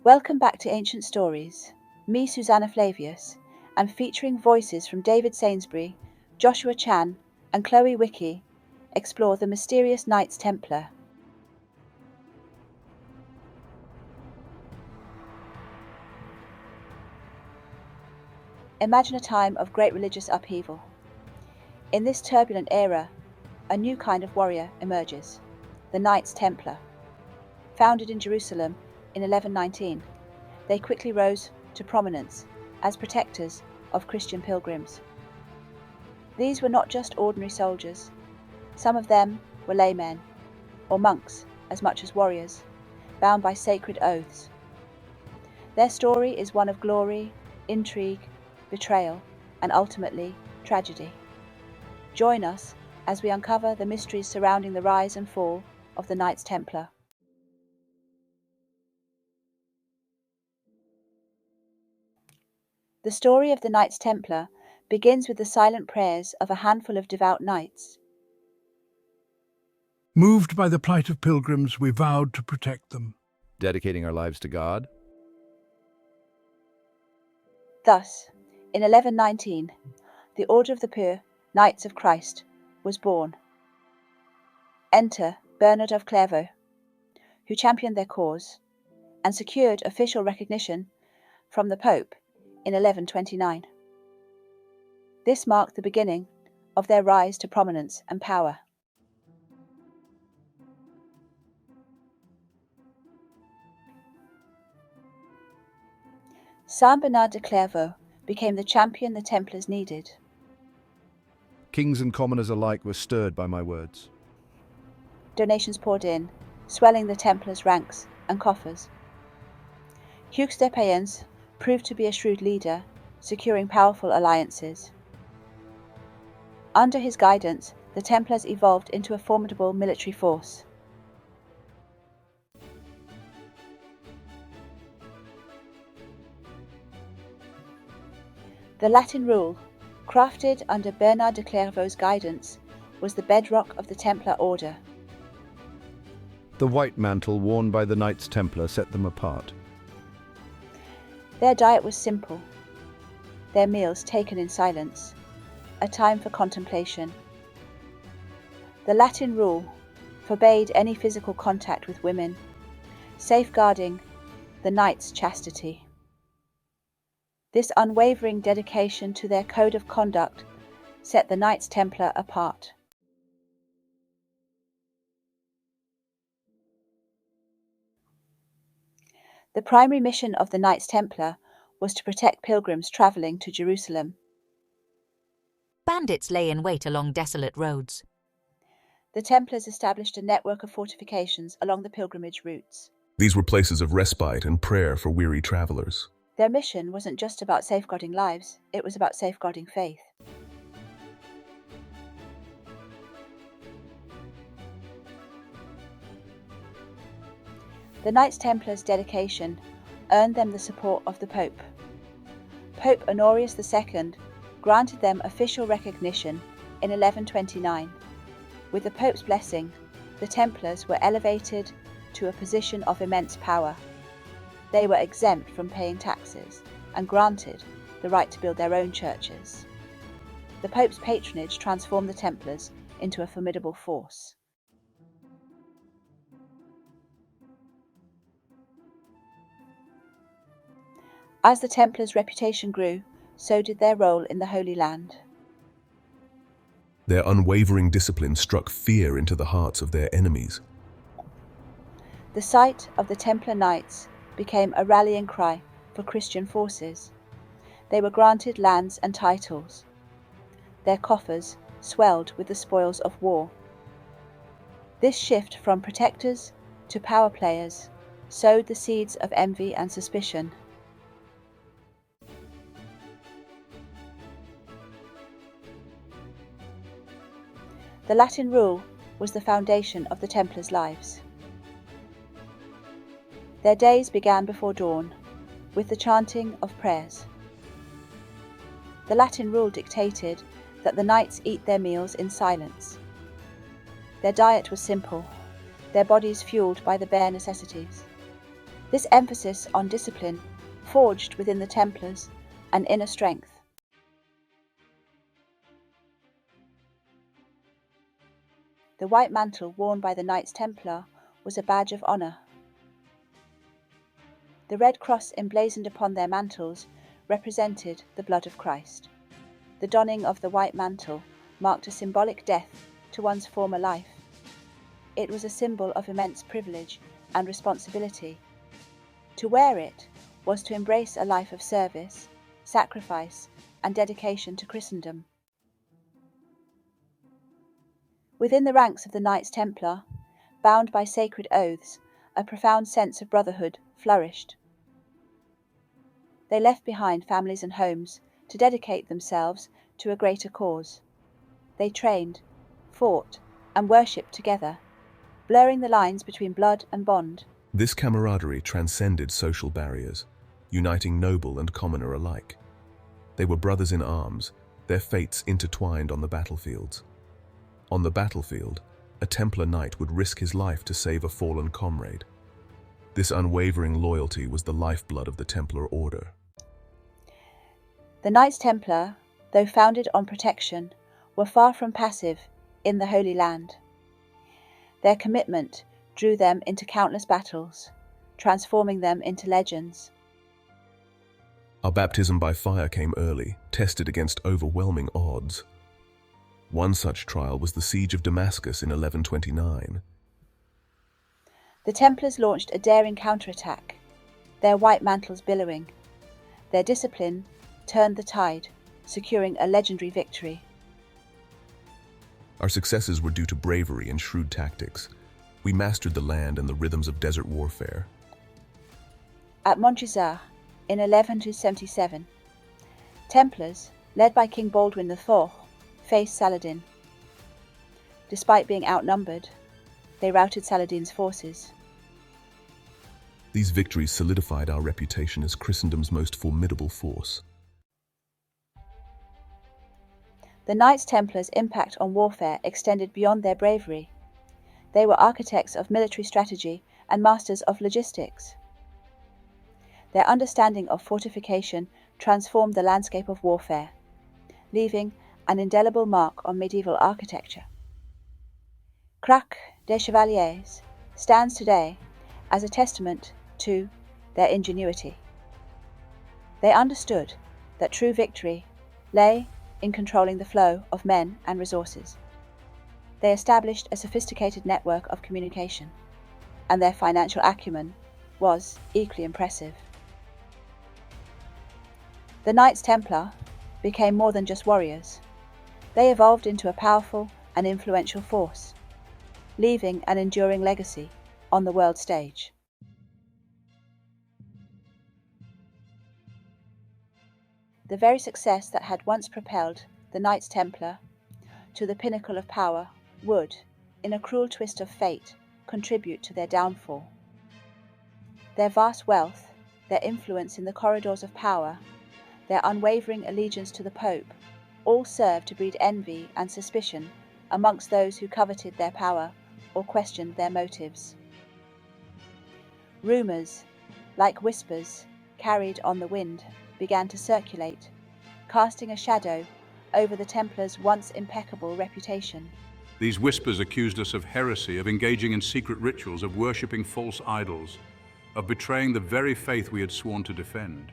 Welcome back to Ancient Stories. Me, Susanna Flavius, and featuring voices from David Sainsbury, Joshua Chan, and Chloe Wiki, explore the mysterious Knights Templar. Imagine a time of great religious upheaval. In this turbulent era, a new kind of warrior emerges, the Knights Templar. Founded in Jerusalem in 1119, they quickly rose to prominence as protectors of Christian pilgrims. These were not just ordinary soldiers. Some of them were laymen, or monks as much as warriors, bound by sacred oaths. Their story is one of glory, intrigue, betrayal, and ultimately tragedy. Join us as we uncover the mysteries surrounding the rise and fall of the Knights Templar. The story of the Knights Templar begins with the silent prayers of a handful of devout knights. Moved by the plight of pilgrims, we vowed to protect them. Dedicating our lives to God? Thus, in 1119, the Order of the Pure Knights of Christ was born. Enter Bernard of Clairvaux, who championed their cause and secured official recognition from the Pope in 1129. This marked the beginning of their rise to prominence and power. Saint Bernard de Clairvaux became the champion the Templars needed. Kings and commoners alike were stirred by my words. Donations poured in, swelling the Templars' ranks and coffers. Hugues de Payens proved to be a shrewd leader, securing powerful alliances. Under his guidance, the Templars evolved into a formidable military force. The Latin rule, crafted under Bernard de Clairvaux's guidance, was the bedrock of the Templar order. The white mantle worn by the Knights Templar set them apart. Their diet was simple, their meals taken in silence, a time for contemplation. The Latin rule forbade any physical contact with women, safeguarding the knights' chastity. This unwavering dedication to their code of conduct set the Knights Templar apart. The primary mission of the Knights Templar was to protect pilgrims travelling to Jerusalem. Bandits lay in wait along desolate roads. The Templars established a network of fortifications along the pilgrimage routes. These were places of respite and prayer for weary travelers. Their mission wasn't just about safeguarding lives, it was about safeguarding faith. The Knights Templars' dedication earned them the support of the Pope. Pope Honorius II granted them official recognition in 1129. With the Pope's blessing, the Templars were elevated to a position of immense power. They were exempt from paying taxes and granted the right to build their own churches. The Pope's patronage transformed the Templars into a formidable force. As the Templars' reputation grew, so did their role in the Holy Land. Their unwavering discipline struck fear into the hearts of their enemies. The sight of the Templar Knights became a rallying cry for Christian forces. They were granted lands and titles. Their coffers swelled with the spoils of war. This shift from protectors to power players sowed the seeds of envy and suspicion. The Latin rule was the foundation of the Templars' lives. Their days began before dawn, with the chanting of prayers. The Latin rule dictated that the knights eat their meals in silence. Their diet was simple, their bodies fueled by the bare necessities. This emphasis on discipline forged within the Templars an inner strength. The white mantle worn by the Knights Templar was a badge of honour. The red cross emblazoned upon their mantles represented the blood of Christ. The donning of the white mantle marked a symbolic death to one's former life. It was a symbol of immense privilege and responsibility. To wear it was to embrace a life of service, sacrifice, and dedication to Christendom. Within the ranks of the Knights Templar, bound by sacred oaths, a profound sense of brotherhood flourished. They left behind families and homes to dedicate themselves to a greater cause. They trained, fought, and worshipped together, blurring the lines between blood and bond. This camaraderie transcended social barriers, uniting noble and commoner alike. They were brothers in arms, their fates intertwined on the battlefields. On the battlefield, a Templar knight would risk his life to save a fallen comrade. This unwavering loyalty was the lifeblood of the Templar Order. The Knights Templar, though founded on protection, were far from passive in the Holy Land. Their commitment drew them into countless battles, transforming them into legends. Our baptism by fire came early, tested against overwhelming odds. One such trial was the siege of Damascus in 1129. The Templars launched a daring counterattack, their white mantles billowing. Their discipline turned the tide, securing a legendary victory. Our successes were due to bravery and shrewd tactics. We mastered the land and the rhythms of desert warfare. At Montresor, in 1177, Templars, led by King Baldwin IV, faced Saladin. Despite being outnumbered, they routed Saladin's forces. These victories solidified our reputation as Christendom's most formidable force. The Knights Templars' impact on warfare extended beyond their bravery. They were architects of military strategy and masters of logistics. Their understanding of fortification transformed the landscape of warfare, leaving an indelible mark on medieval architecture. Crac des Chevaliers stands today as a testament to their ingenuity. They understood that true victory lay in controlling the flow of men and resources. They established a sophisticated network of communication, and their financial acumen was equally impressive. The Knights Templar became more than just warriors. They evolved into a powerful and influential force, leaving an enduring legacy on the world stage. The very success that had once propelled the Knights Templar to the pinnacle of power would, in a cruel twist of fate, contribute to their downfall. Their vast wealth, their influence in the corridors of power, their unwavering allegiance to the Pope, all served to breed envy and suspicion amongst those who coveted their power or questioned their motives. Rumours, like whispers carried on the wind, began to circulate, casting a shadow over the Templars' once impeccable reputation. These whispers accused us of heresy, of engaging in secret rituals, of worshipping false idols, of betraying the very faith we had sworn to defend.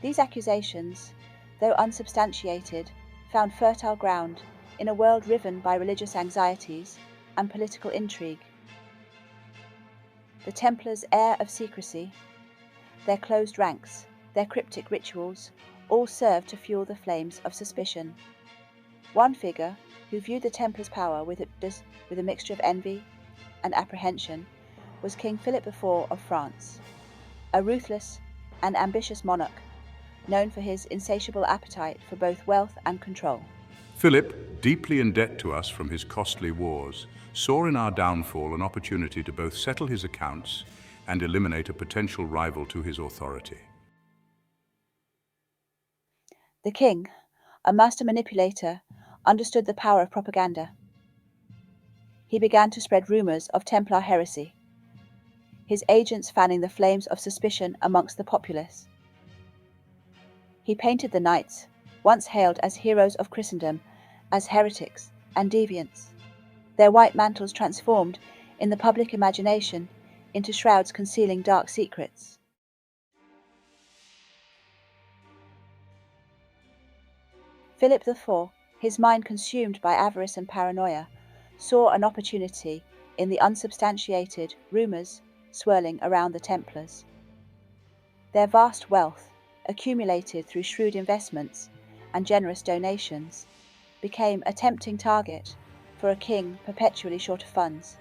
These accusations, though unsubstantiated, found fertile ground in a world riven by religious anxieties and political intrigue. The Templars' air of secrecy, their closed ranks, their cryptic rituals, all served to fuel the flames of suspicion. One figure who viewed the Templars' power with a mixture of envy and apprehension was King Philip IV of France, a ruthless and ambitious monarch known for his insatiable appetite for both wealth and control. Philip, deeply in debt to us from his costly wars, saw in our downfall an opportunity to both settle his accounts and eliminate a potential rival to his authority. The king, a master manipulator, understood the power of propaganda. He began to spread rumors of Templar heresy. his agents fanning the flames of suspicion amongst the populace. He painted the knights, once hailed as heroes of Christendom, as heretics and deviants, their white mantles transformed in the public imagination into shrouds concealing dark secrets. Philip IV, his mind consumed by avarice and paranoia, saw an opportunity in the unsubstantiated rumours swirling around the Templars. Their vast wealth, accumulated through shrewd investments and generous donations, became a tempting target for a king perpetually short of funds.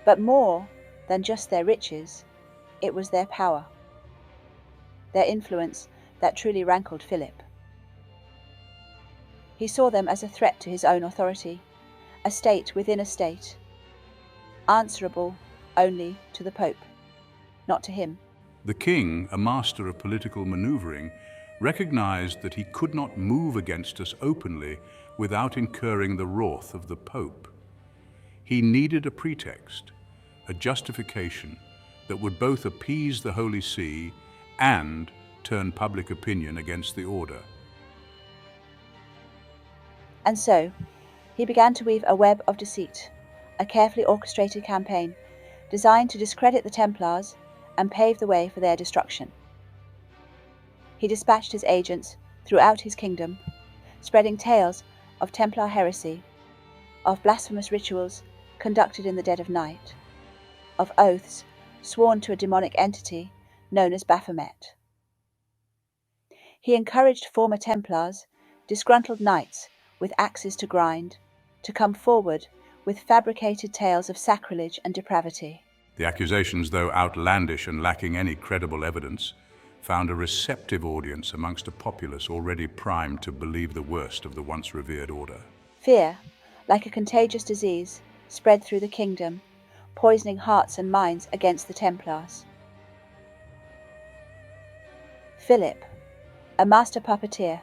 But more than just their riches, it was their power, their influence that truly rankled Philip. He saw them as a threat to his own authority, a state within a state, answerable only to the Pope, not to him. The king, a master of political maneuvering, recognized that he could not move against us openly without incurring the wrath of the Pope. He needed a pretext, a justification that would both appease the Holy See and turn public opinion against the order. And so, he began to weave a web of deceit, a carefully orchestrated campaign designed to discredit the Templars and pave the way for their destruction. He dispatched his agents throughout his kingdom, spreading tales of Templar heresy, of blasphemous rituals conducted in the dead of night, of oaths sworn to a demonic entity known as Baphomet. He encouraged former Templars, disgruntled knights with axes to grind, to come forward with fabricated tales of sacrilege and depravity. The accusations, though outlandish and lacking any credible evidence, found a receptive audience amongst a populace already primed to believe the worst of the once revered order. Fear, like a contagious disease, spread through the kingdom, poisoning hearts and minds against the Templars. Philip, a master puppeteer,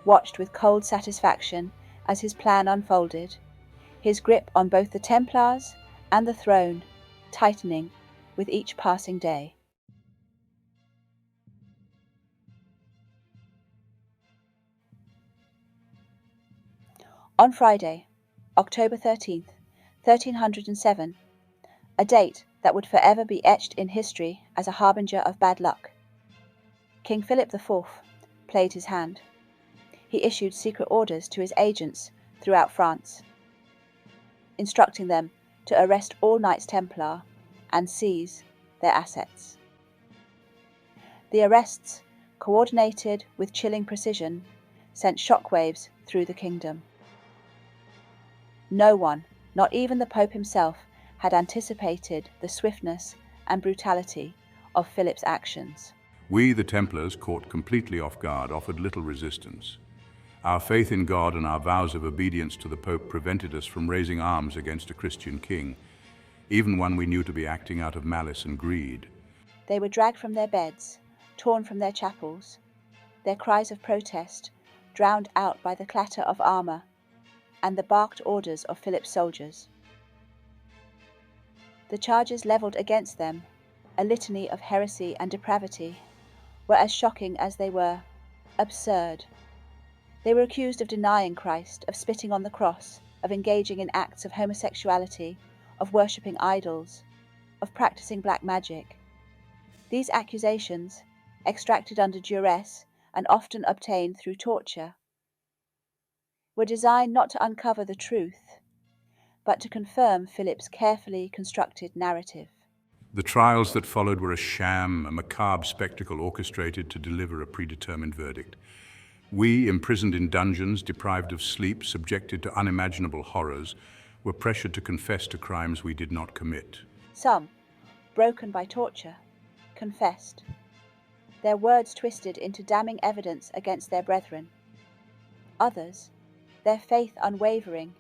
watched with cold satisfaction as his plan unfolded, his grip on both the Templars and the throne tightening with each passing day. On Friday, October 13th, 1307, a date that would forever be etched in history as a harbinger of bad luck, King Philip IV played his hand. He issued secret orders to his agents throughout France, instructing them to arrest all Knights Templar and seize their assets. The arrests, coordinated with chilling precision, sent shockwaves through the kingdom. No one, not even the Pope himself, had anticipated the swiftness and brutality of Philip's actions. We, the Templars, caught completely off guard, offered little resistance. Our faith in God and our vows of obedience to the Pope prevented us from raising arms against a Christian king, even one we knew to be acting out of malice and greed. They were dragged from their beds, torn from their chapels, their cries of protest drowned out by the clatter of armour and the barked orders of Philip's soldiers. The charges levelled against them, a litany of heresy and depravity, were as shocking as they were absurd. They were accused of denying Christ, of spitting on the cross, of engaging in acts of homosexuality, of worshipping idols, of practicing black magic. These accusations, extracted under duress and often obtained through torture, were designed not to uncover the truth, but to confirm Philip's carefully constructed narrative. The trials that followed were a sham, a macabre spectacle orchestrated to deliver a predetermined verdict. We, imprisoned in dungeons, deprived of sleep, subjected to unimaginable horrors, were pressured to confess to crimes we did not commit. Some, broken by torture, confessed, their words twisted into damning evidence against their brethren. Others, their faith unwavering,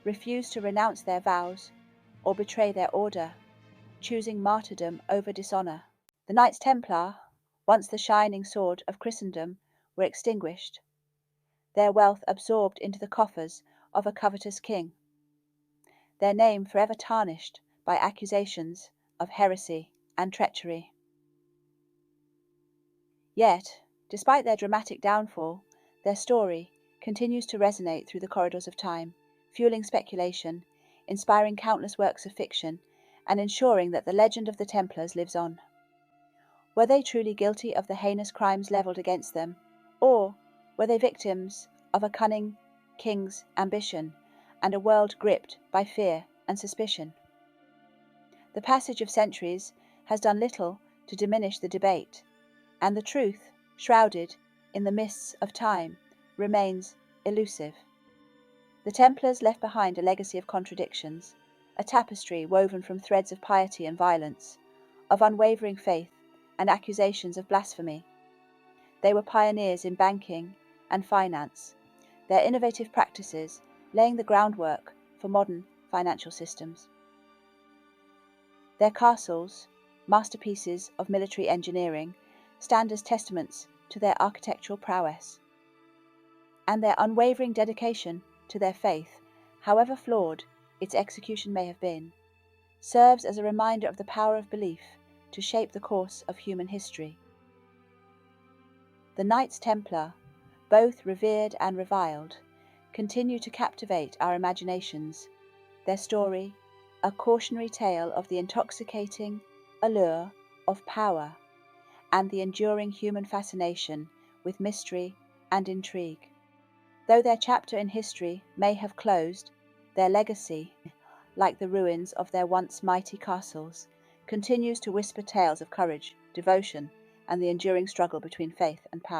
refused to renounce their vows or betray their order, choosing martyrdom over dishonour. The Knights Templar, once the shining sword of Christendom, were extinguished, their wealth absorbed into the coffers of a covetous king, their name forever tarnished by accusations of heresy and treachery. Yet, despite their dramatic downfall, their story continues to resonate through the corridors of time, fueling speculation, inspiring countless works of fiction, and ensuring that the legend of the Templars lives on. Were they truly guilty of the heinous crimes levelled against them, or were they victims of a cunning king's ambition and a world gripped by fear and suspicion? The passage of centuries has done little to diminish the debate, and the truth, shrouded in the mists of time, remains elusive. The Templars left behind a legacy of contradictions, a tapestry woven from threads of piety and violence, of unwavering faith and accusations of blasphemy. They were pioneers in banking and finance, their innovative practices laying the groundwork for modern financial systems. Their castles, masterpieces of military engineering, stand as testaments to their architectural prowess. And their unwavering dedication to their faith, however flawed its execution may have been, serves as a reminder of the power of belief to shape the course of human history. The Knights Templar, both revered and reviled, continue to captivate our imaginations, their story a cautionary tale of the intoxicating allure of power and the enduring human fascination with mystery and intrigue. Though their chapter in history may have closed, their legacy, like the ruins of their once mighty castles, continues to whisper tales of courage, devotion, and the enduring struggle between faith and power.